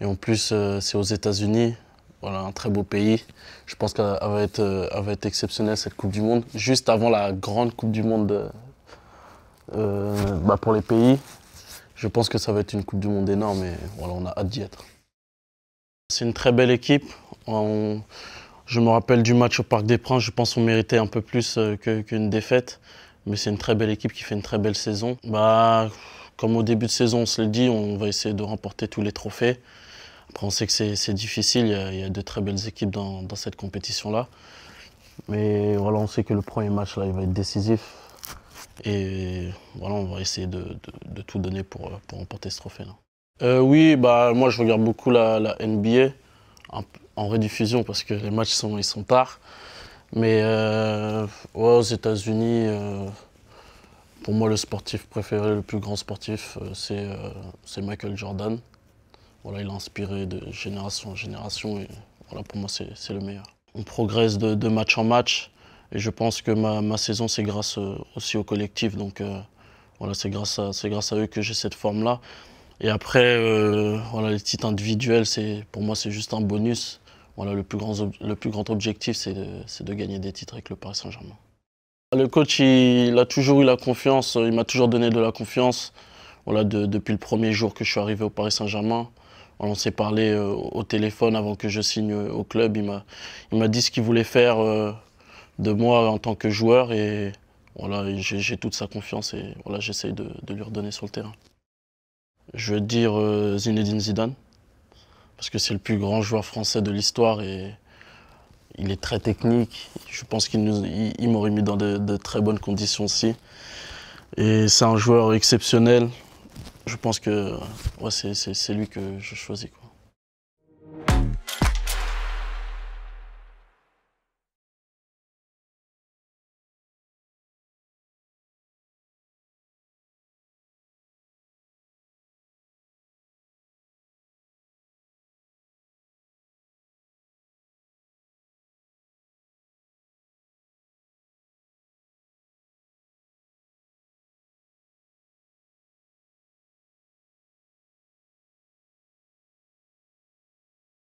Et en plus, c'est aux États-Unis. Voilà, un très beau pays. Je pense elle va être exceptionnelle cette Coupe du Monde. Juste avant la grande Coupe du Monde pour les pays. Je pense que ça va être une Coupe du Monde énorme et voilà, on a hâte d'y être. C'est une très belle équipe. Je me rappelle du match au Parc des Princes, je pense qu'on méritait un peu plus qu'une défaite. Mais c'est une très belle équipe qui fait une très belle saison. Comme au début de saison, on se le dit, on va essayer de remporter tous les trophées. Après, on sait que c'est difficile, il y a de très belles équipes dans cette compétition-là. Mais voilà, on sait que le premier match, là, il va être décisif. Et voilà, on va essayer de tout donner pour remporter ce trophée-là. Oui, moi je regarde beaucoup la NBA en rediffusion parce que les matchs ils sont tard. Mais ouais, aux États-Unis, pour moi le sportif préféré, le plus grand sportif, c'est Michael Jordan. Voilà, il a inspiré de génération en génération et voilà, pour moi c'est le meilleur. On progresse de match en match et je pense que ma saison c'est grâce aussi au collectif. Donc voilà, c'est grâce à eux que j'ai cette forme-là. Et après, voilà, les titres individuels, pour moi, c'est juste un bonus. Voilà, le plus grand objectif, c'est de gagner des titres avec le Paris Saint-Germain. Le coach, il a toujours eu la confiance, il m'a toujours donné de la confiance. Voilà, depuis le premier jour que je suis arrivé au Paris Saint-Germain. Voilà, on s'est parlé au téléphone avant que je signe au club. Il m'a dit ce qu'il voulait faire de moi en tant que joueur et voilà, j'ai toute sa confiance et voilà, j'essaye de lui redonner sur le terrain. Je veux dire Zinedine Zidane, parce que c'est le plus grand joueur français de l'histoire et il est très technique. Je pense il m'aurait mis dans de très bonnes conditions aussi. Et c'est un joueur exceptionnel. Je pense que ouais, c'est lui que je choisis, quoi.